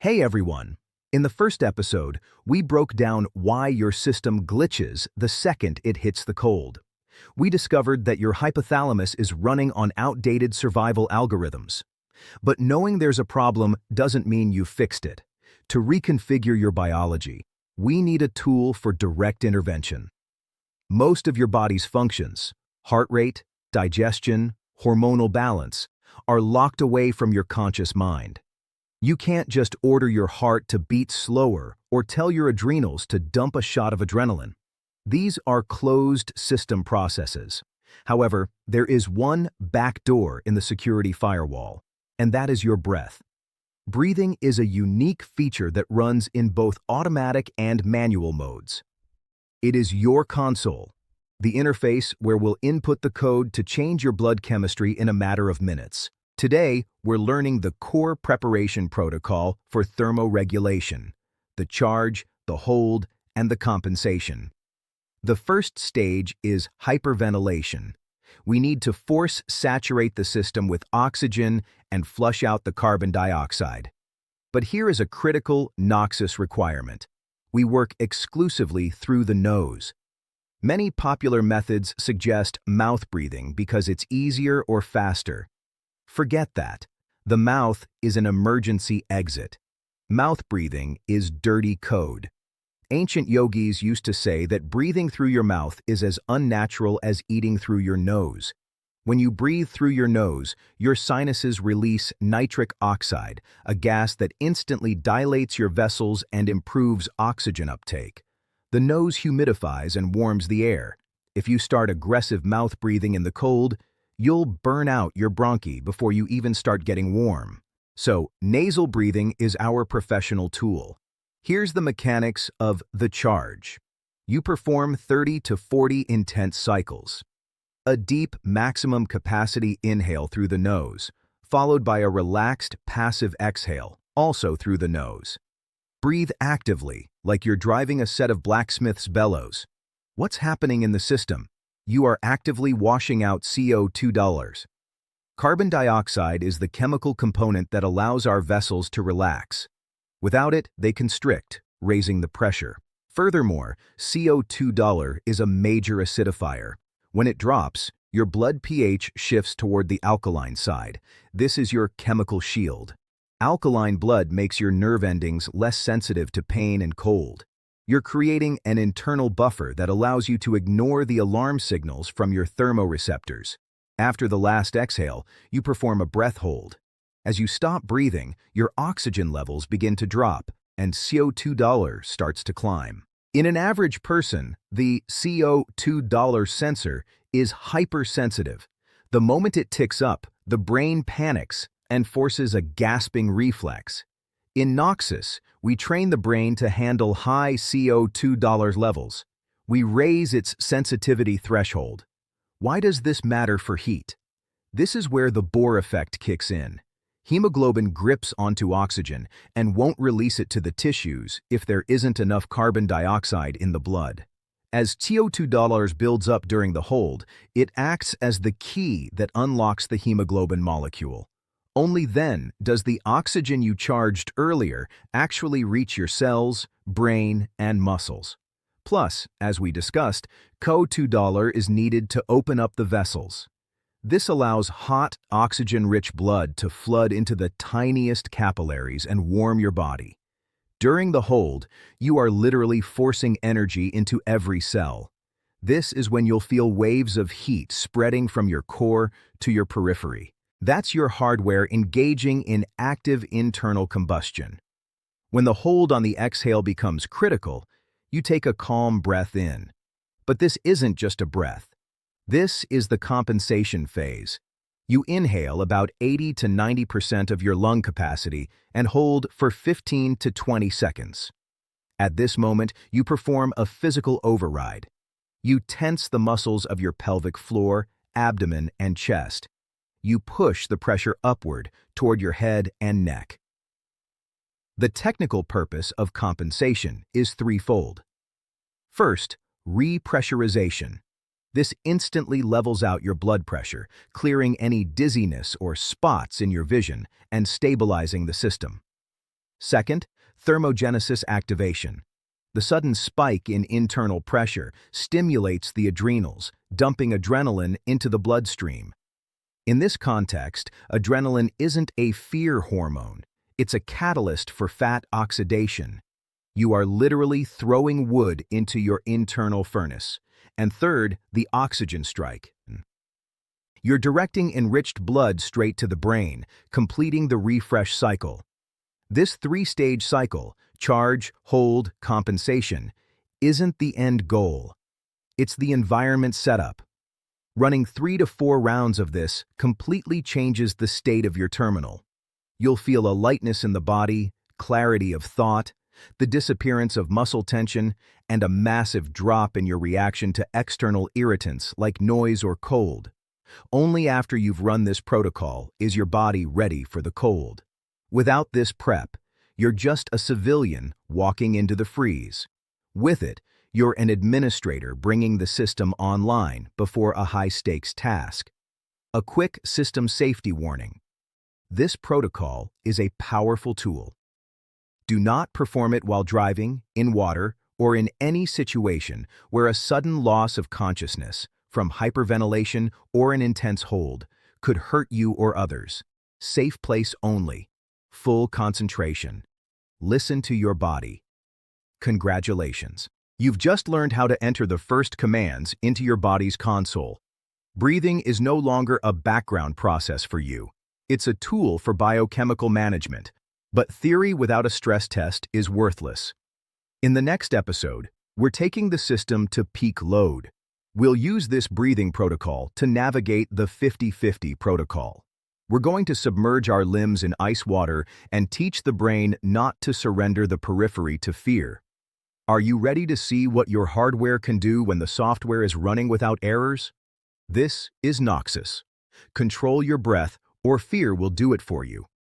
Hey everyone! In the first episode, we broke down why your system glitches the second it hits the cold. We discovered that your hypothalamus is running on outdated survival algorithms. But knowing there's a problem doesn't mean you've fixed it. To reconfigure your biology, we need a tool for direct intervention. Most of your body's functions, heart rate, digestion, hormonal balance, are locked away from your conscious mind. You can't just order your heart to beat slower or tell your adrenals to dump a shot of adrenaline. These are closed system processes. However, there is one back door in the security firewall, and that is your breath. Breathing is a unique feature that runs in both automatic and manual modes. It is your console, the interface where we'll input the code to change your blood chemistry in a matter of minutes. Today, we're learning the core preparation protocol for thermoregulation, the charge, the hold, and the compensation. The first stage is hyperventilation. We need to force saturate the system with oxygen and flush out the carbon dioxide. But here is a critical NOXUS requirement. We work exclusively through the nose. Many popular methods suggest mouth breathing because it's easier or faster. Forget that. The mouth is an emergency exit. Mouth breathing is dirty code. Ancient yogis used to say that breathing through your mouth is as unnatural as eating through your nose. When you breathe through your nose, your sinuses release nitric oxide, a gas that instantly dilates your vessels and improves oxygen uptake. The nose humidifies and warms the air. If you start aggressive mouth breathing in the cold, you'll burn out your bronchi before you even start getting warm. So, nasal breathing is our professional tool. Here's the mechanics of the charge. You perform 30 to 40 intense cycles. A deep maximum capacity inhale through the nose, followed by a relaxed passive exhale, also through the nose. Breathe actively, like you're driving a set of blacksmith's bellows. What's happening in the system? You are actively washing out CO₂. Carbon dioxide is the chemical component that allows our vessels to relax. Without it, they constrict, raising the pressure. Furthermore, CO₂ is a major acidifier. When it drops, your blood pH shifts toward the alkaline side. This is your chemical shield. Alkaline blood makes your nerve endings less sensitive to pain and cold. You're creating an internal buffer that allows you to ignore the alarm signals from your thermoreceptors. After the last exhale, you perform a breath hold. As you stop breathing, your oxygen levels begin to drop, and CO₂ starts to climb. In an average person, the CO₂ sensor is hypersensitive. The moment it ticks up, the brain panics and forces a gasping reflex. In NOXUS, we train the brain to handle high CO₂ levels. We raise its sensitivity threshold. Why does this matter for heat? This is where the Bohr effect kicks in. Hemoglobin grips onto oxygen and won't release it to the tissues if there isn't enough carbon dioxide in the blood. As CO₂ builds up during the hold, it acts as the key that unlocks the hemoglobin molecule. Only then does the oxygen you charged earlier actually reach your cells, brain, and muscles. Plus, as we discussed, CO₂ is needed to open up the vessels. This allows hot, oxygen-rich blood to flood into the tiniest capillaries and warm your body. During the hold, you are literally forcing energy into every cell. This is when you'll feel waves of heat spreading from your core to your periphery. That's your hardware engaging in active internal combustion. When the hold on the exhale becomes critical, you take a calm breath in. But this isn't just a breath. This is the compensation phase. You inhale about 80 to 90% of your lung capacity and hold for 15 to 20 seconds. At this moment, you perform a physical override. You tense the muscles of your pelvic floor, abdomen, and chest. You push the pressure upward toward your head and neck. The technical purpose of compensation is threefold. First, repressurization. This instantly levels out your blood pressure, clearing any dizziness or spots in your vision and stabilizing the system. Second, thermogenesis activation. The sudden spike in internal pressure stimulates the adrenals, dumping adrenaline into the bloodstream. In this context, adrenaline isn't a fear hormone. It's a catalyst for fat oxidation. You are literally throwing wood into your internal furnace. And third, the oxygen strike. You're directing enriched blood straight to the brain, completing the refresh cycle. This three-stage cycle, charge, hold, compensation, isn't the end goal. It's the environment setup. Running 3 to 4 rounds of this completely changes the state of your terminal. You'll feel a lightness in the body, clarity of thought, the disappearance of muscle tension, and a massive drop in your reaction to external irritants like noise or cold. Only after you've run this protocol is your body ready for the cold. Without this prep, you're just a civilian walking into the freeze. With it, you're an administrator bringing the system online before a high-stakes task. A quick system safety warning. This protocol is a powerful tool. Do not perform it while driving, in water, or in any situation where a sudden loss of consciousness from hyperventilation or an intense hold could hurt you or others. Safe place only. Full concentration. Listen to your body. Congratulations. You've just learned how to enter the first commands into your body's console. Breathing is no longer a background process for you. It's a tool for biochemical management. But theory without a stress test is worthless. In the next episode, we're taking the system to peak load. We'll use this breathing protocol to navigate the 50-50 protocol. We're going to submerge our limbs in ice water and teach the brain not to surrender the periphery to fear. Are you ready to see what your hardware can do when the software is running without errors? This is NOXUS. Control your breath, or fear will do it for you.